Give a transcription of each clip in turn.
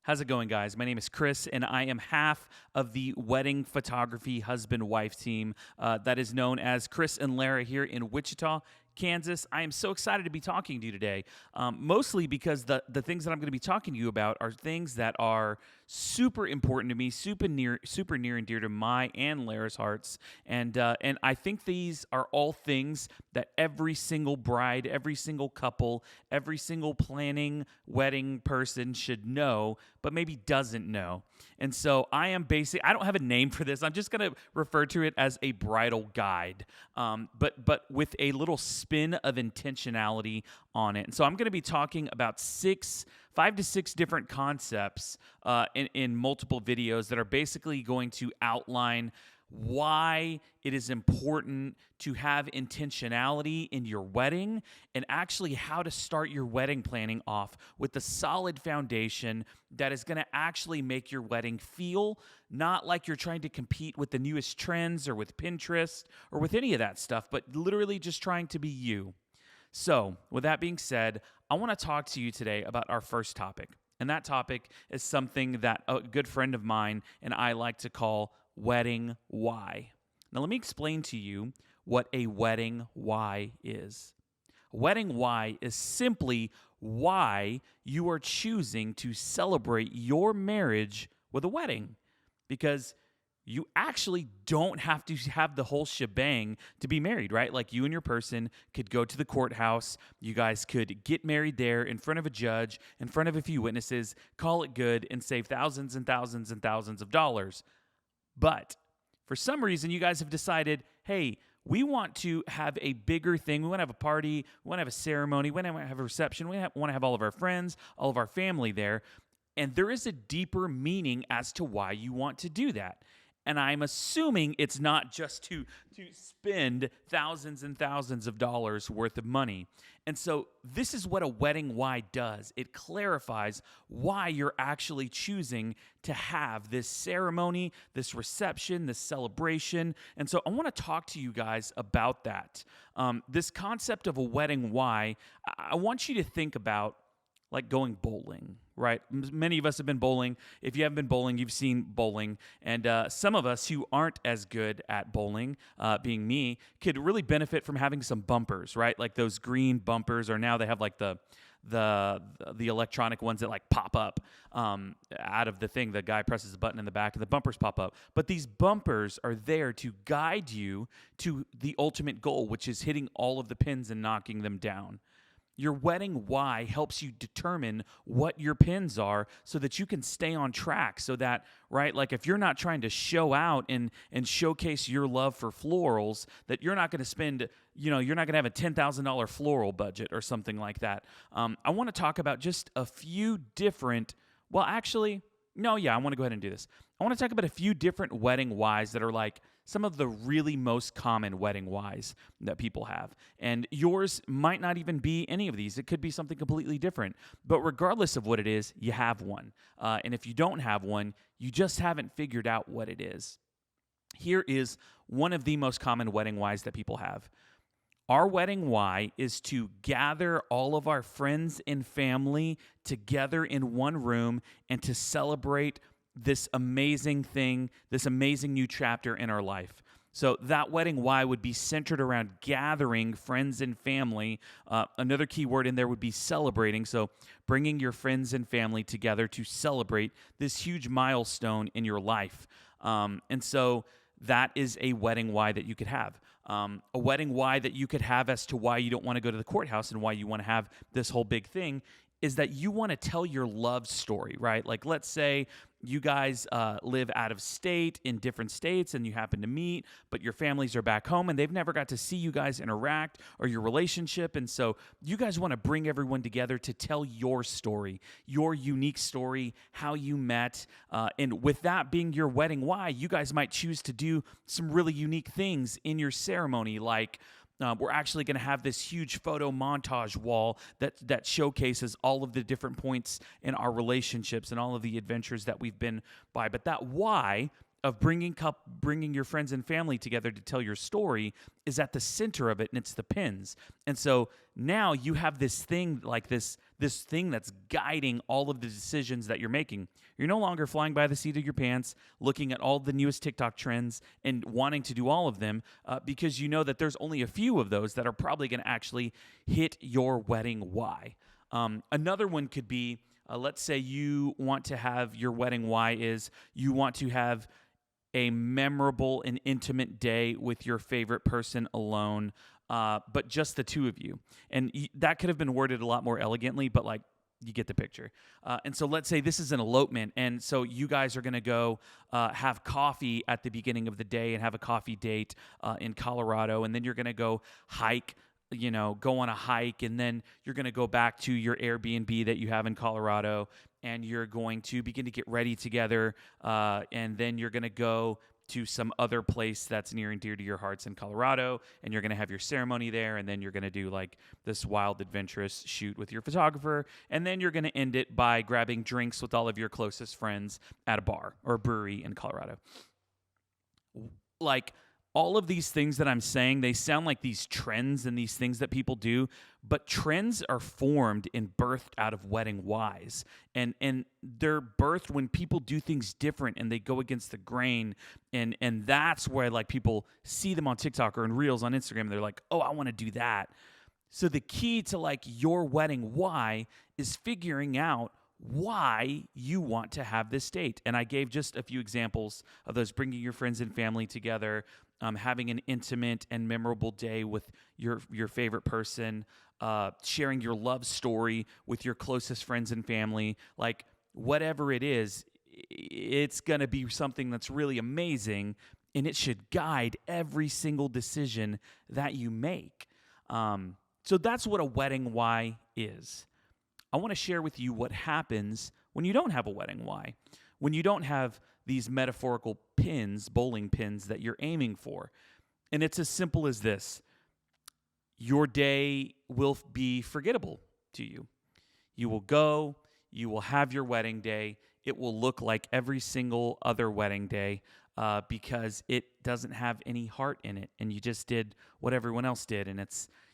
How's it going, guys? My name is Chris, and I am half of the wedding photography husband-wife team that is known as Chris and Lara here in Wichita, Kansas. I am so excited to be talking to you today, mostly because the things that I'm going to be talking to you about are things that are super important to me, super near and dear to my and Lara's hearts, and I think these are all things that every single bride, every single couple, every single planning wedding person should know, but maybe doesn't know. And so I don't have a name for this. I'm just going to refer to it as a bridal guide, but with a little spin of intentionality on it. And so I'm going to be talking about 5 to 6 different concepts in multiple videos that are basically going to outline why it is important to have intentionality in your wedding, and actually how to start your wedding planning off with a solid foundation that is going to actually make your wedding feel not like you're trying to compete with the newest trends or with Pinterest or with any of that stuff, but literally just trying to be you. So, with that being said, I want to talk to you today about our first topic. And that topic is something that a good friend of mine and I like to call wedding why. Now, let me explain to you what a wedding why is. A wedding why is simply why you are choosing to celebrate your marriage with a wedding. Because you actually don't have to have the whole shebang to be married, right? Like, you and your person could go to the courthouse. You guys could get married there in front of a judge, in front of a few witnesses, call it good, and save thousands and thousands and thousands of dollars. But for some reason, you guys have decided, hey, we want to have a bigger thing. We want to have a party. We want to have a ceremony. We want to have a reception. We want to have all of our friends, all of our family there. And there is a deeper meaning as to why you want to do that. And I'm assuming it's not just to spend thousands and thousands of dollars worth of money. And so this is what a wedding why does. It clarifies why you're actually choosing to have this ceremony, this reception, this celebration. And so I want to talk to you guys about that. This concept of a wedding why, I want you to think about like going bowling, right? Many of us have been bowling. If you haven't been bowling, you've seen bowling. And some of us who aren't as good at bowling, being me, could really benefit from having some bumpers, right? Like those green bumpers, or now they have like the electronic ones that like pop up out of the thing. The guy presses a button in the back and the bumpers pop up. But these bumpers are there to guide you to the ultimate goal, which is hitting all of the pins and knocking them down. Your wedding why helps you determine what your pins are so that you can stay on track, so that, right, like if you're not trying to show out and showcase your love for florals, that you're not going to spend, you're not going to have a $10,000 floral budget or something like that. I want to talk about just a few different, I want to go ahead and do this. I want to talk about a few different wedding whys that are like some of the really most common wedding whys that people have. And yours might not even be any of these. It could be something completely different. But regardless of what it is, you have one. And if you don't have one, you just haven't figured out what it is. Here is one of the most common wedding whys that people have. Our wedding why is to gather all of our friends and family together in one room and to celebrate this amazing thing, this amazing new chapter in our life. So that wedding why would be centered around gathering friends and family. Another key word in there would be celebrating. So bringing your friends and family together to celebrate this huge milestone in your life. And so that is a wedding why that you could have. A wedding why that you could have as to why you don't want to go to the courthouse and why you want to have this whole big thing is that you want to tell your love story, right? Like, let's say you guys live out of state in different states and you happen to meet, but your families are back home and they've never got to see you guys interact or your relationship. And so you guys want to bring everyone together to tell your story, your unique story, how you met. And with that being your wedding why, you guys might choose to do some really unique things in your ceremony, like we're actually going to have this huge photo montage wall that showcases all of the different points in our relationships and all of the adventures that we've been by. But that why of bringing your friends and family together to tell your story is at the center of it, and it's the pins. And so now you have this thing like this this thing that's guiding all of the decisions that you're making. You're no longer flying by the seat of your pants, looking at all the newest TikTok trends and wanting to do all of them because you know that there's only a few of those that are probably going to actually hit your wedding why. Another one could be, let's say you want to have your wedding why is you want to have a memorable and intimate day with your favorite person alone, but just the two of you. And that could have been worded a lot more elegantly, but like, you get the picture. And so let's say this is an elopement, and so you guys are going to go have coffee at the beginning of the day and have a coffee date in Colorado, and then you're going to go hike, go on a hike, and then you're going to go back to your Airbnb that you have in Colorado, and you're going to begin to get ready together, and then you're going to go to some other place that's near and dear to your hearts in Colorado, and you're going to have your ceremony there, and then you're going to do like this wild adventurous shoot with your photographer, and then you're going to end it by grabbing drinks with all of your closest friends at a bar or a brewery in Colorado. Like, all of these things that I'm saying, they sound like these trends and these things that people do, but trends are formed and birthed out of wedding whys. And they're birthed when people do things different and they go against the grain. And that's where like people see them on TikTok or in Reels on Instagram. And they're like, oh, I want to do that. So the key to like your wedding why is figuring out why you want to have this date. And I gave just a few examples of those: bringing your friends and family together, having an intimate and memorable day with your favorite person, sharing your love story with your closest friends and family. Like, whatever it is, it's going to be something that's really amazing, and it should guide every single decision that you make. So that's what a wedding why is. I want to share with you what happens when you don't have a wedding why, when you don't have these metaphorical pins, bowling pins that you're aiming for. And it's as simple as this: your day will be forgettable to you. You will go, you will have your wedding day. It will look like every single other wedding day because it doesn't have any heart in it, and you just did what everyone else did, and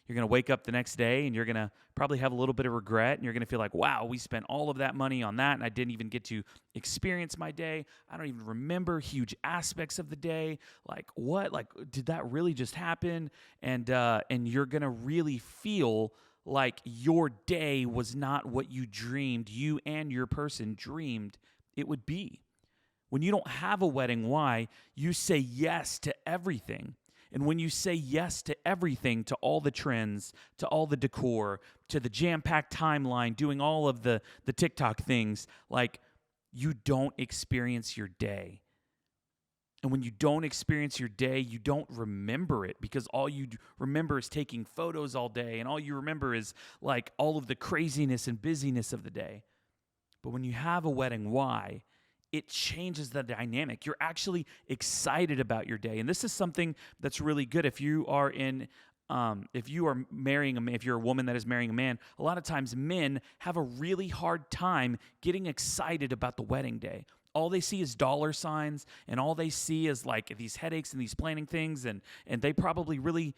you're going to wake up the next day and you're going to probably have a little bit of regret, and you're going to feel like, wow, we spent all of that money on that and I didn't even get to experience my day. I don't even remember huge aspects of the day. Like, what? Like, did that really just happen? And you're going to really feel like your day was not what you dreamed, you and your person dreamed it would be. When you don't have a wedding why, you say yes to everything. And when you say yes to everything, to all the trends, to all the decor, to the jam-packed timeline, doing all of the TikTok things, like, you don't experience your day. And when you don't experience your day, you don't remember it, because all you remember is taking photos all day, and all you remember is like all of the craziness and busyness of the day. But when you have a wedding why, it changes the dynamic. You're actually excited about your day. And this is something that's really good if you are marrying a man, if you're a woman that is marrying a man. A lot of times men have a really hard time getting excited about the wedding day. All they see is dollar signs, and all they see is like these headaches and these planning things, and they probably really,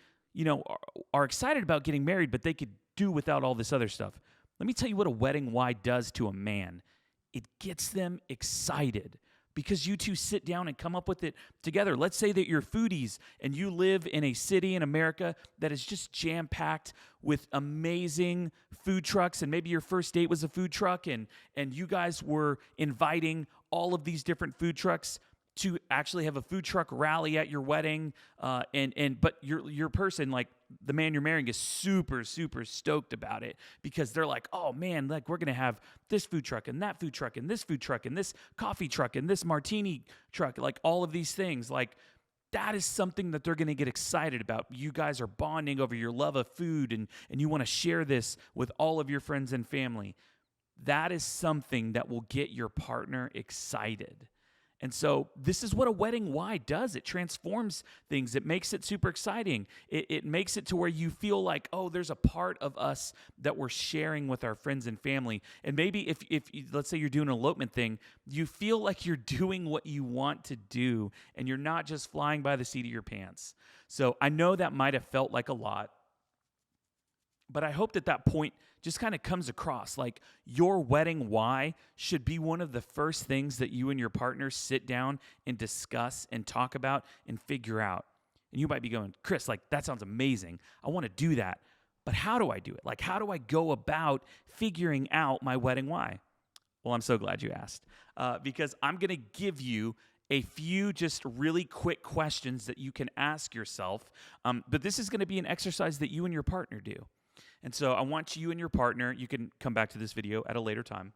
are excited about getting married, but they could do without all this other stuff. Let me tell you what a wedding why does to a man. It gets them excited because you two sit down and come up with it together. Let's say that you're foodies and you live in a city in America that is just jam-packed with amazing food trucks, and maybe your first date was a food truck, and you guys were inviting all of these different food trucks to actually have a food truck rally at your wedding, but your person, like the man you're marrying, is super, super stoked about it because they're like, oh man, like, we're gonna have this food truck and that food truck and this food truck and this coffee truck and this martini truck, like all of these things. Like, that is something that they're gonna get excited about. You guys are bonding over your love of food, and you want to share this with all of your friends and family. That is something that will get your partner excited. And so this is what a wedding why does. It transforms things. It makes it super exciting. It makes it to where you feel like, oh, there's a part of us that we're sharing with our friends and family. And maybe if let's say you're doing an elopement thing, you feel like you're doing what you want to do, and you're not just flying by the seat of your pants. So I know that might have felt like a lot. But I hope that point just kind of comes across. Like, your wedding why should be one of the first things that you and your partner sit down and discuss and talk about and figure out. And you might be going, Chris, like, that sounds amazing. I want to do that. But how do I do it? Like, how do I go about figuring out my wedding why? Well, I'm so glad you asked, because I'm going to give you a few just really quick questions that you can ask yourself. But this is going to be an exercise that you and your partner do. And so I want you and your partner, you can come back to this video at a later time,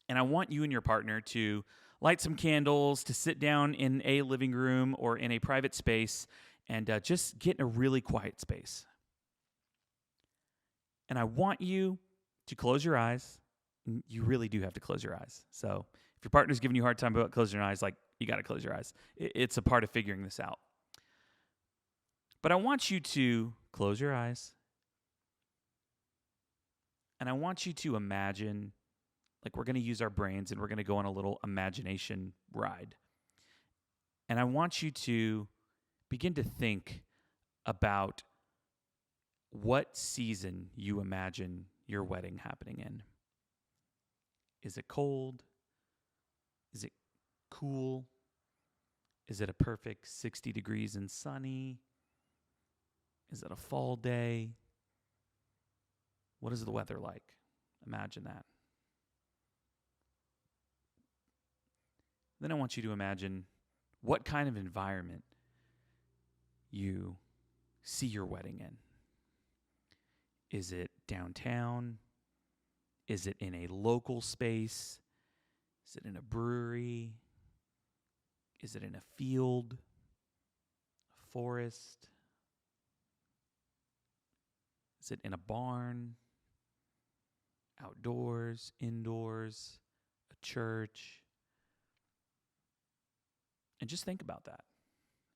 and I want you and your partner to light some candles, to sit down in a living room or in a private space, and just get in a really quiet space. And I want you to close your eyes. You really do have to close your eyes. So if your partner's giving you a hard time about closing your eyes, like, you got to close your eyes. It's a part of figuring this out. But I want you to close your eyes. And I want you to imagine, like, we're going to use our brains and we're going to go on a little imagination ride. And I want you to begin to think about what season you imagine your wedding happening in. Is it cold? Is it cool? Is it a perfect 60 degrees and sunny? Is it a fall day? What is the weather like? Imagine that. Then I want you to imagine what kind of environment you see your wedding in. Is it downtown? Is it in a local space? Is it in a brewery? Is it in a field? A forest? Is it in a barn? Outdoors, indoors, a church? And just think about that.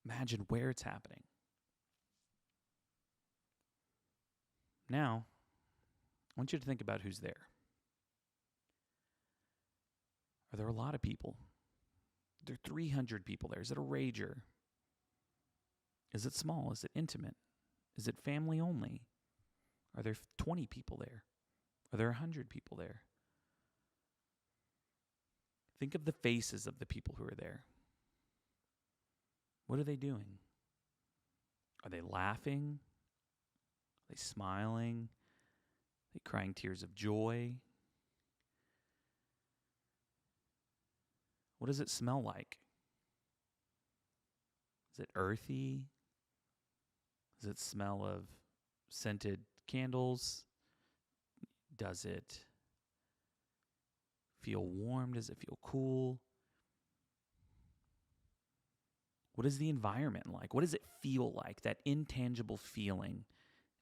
Imagine where it's happening. Now, I want you to think about who's there. Are there a lot of people? Are there 300 people there? Is it a rager? Is it small? Is it intimate? Is it family only? Are there 20 people there? Are there 100 people there? Think of the faces of the people who are there. What are they doing? Are they laughing? Are they smiling? Are they crying tears of joy? What does it smell like? Is it earthy? Does it smell of scented candles? Does it feel warm? Does it feel cool? What is the environment like? What does it feel like, that intangible feeling?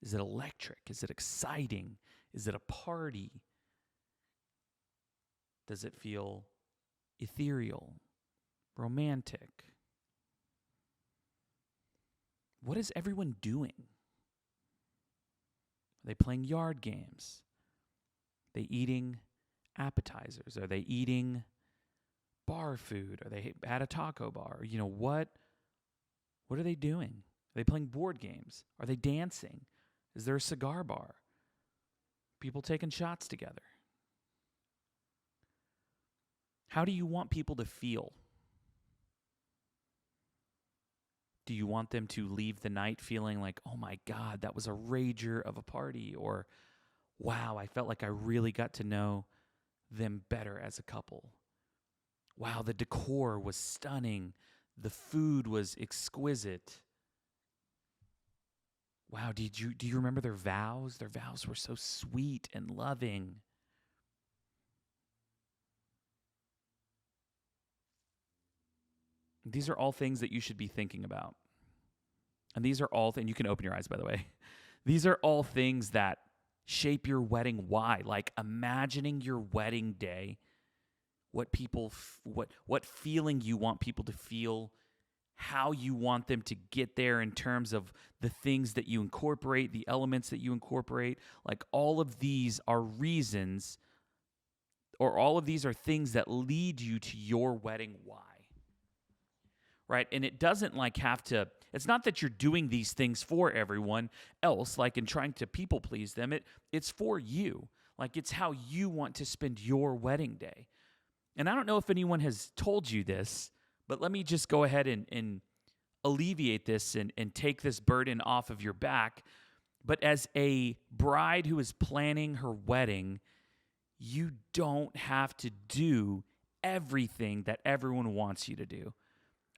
Is it electric? Is it exciting? Is it a party? Does it feel ethereal, romantic? What is everyone doing? Are they playing yard games? Are they eating appetizers? Are they eating bar food? Are they at a taco bar? You know, what are they doing? Are they playing board games? Are they dancing? Is there a cigar bar? People taking shots together? How do you want people to feel? Do you want them to leave the night feeling like, oh my God, that was a rager of a party? Or, wow, I felt like I really got to know them better as a couple. Wow, the decor was stunning. The food was exquisite. Wow, do you remember their vows? Their vows were so sweet and loving. These are all things that you should be thinking about. And these are all things, you can open your eyes, by the way. These are all things that shape your wedding why. Like, imagining your wedding day, what feeling you want people to feel, how you want them to get there in terms of the things that you incorporate, the elements that you incorporate. Like, all of these are reasons, or all of these are things that lead you to your wedding why. Right? And it doesn't like have to It's not that you're doing these things for everyone else, like in trying to people please them. It's for you. Like it's how you want to spend your wedding day. And I don't know if anyone has told you this, but let me just go ahead and alleviate this and take this burden off of your back. But as a bride who is planning her wedding, you don't have to do everything that everyone wants you to do.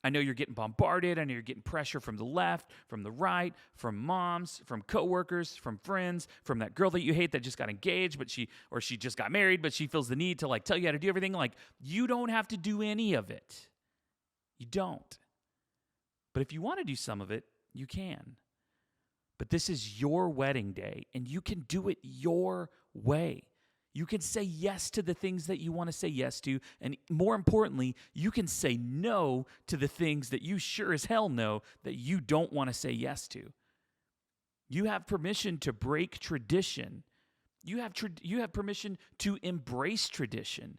I know you're getting bombarded. I know you're getting pressure from the left, from the right, from moms, from coworkers, from friends, from that girl that you hate that just got engaged, but she just got married, but she feels the need to like tell you how to do everything. Like, you don't have to do any of it. You don't. But if you want to do some of it, you can. But this is your wedding day, and you can do it your way. You can say yes to the things that you want to say yes to, and more importantly, you can say no to the things that you sure as hell know that you don't want to say yes to. You have permission to break tradition. You have permission to embrace tradition.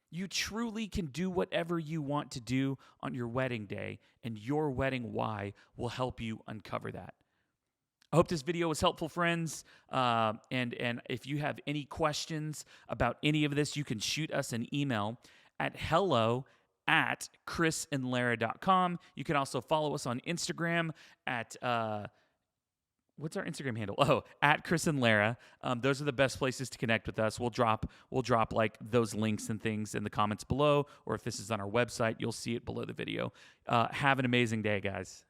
You truly can do whatever you want to do on your wedding day, and your wedding why will help you uncover that. I hope this video was helpful, friends. And if you have any questions about any of this, you can shoot us an email at hello@chrisandlara.com. You can also follow us on Instagram at what's our Instagram handle? Oh, at Chris and Lara. Those are the best places to connect with us. We'll drop like those links and things in the comments below, or if this is on our website, you'll see it below the video. Have an amazing day, guys.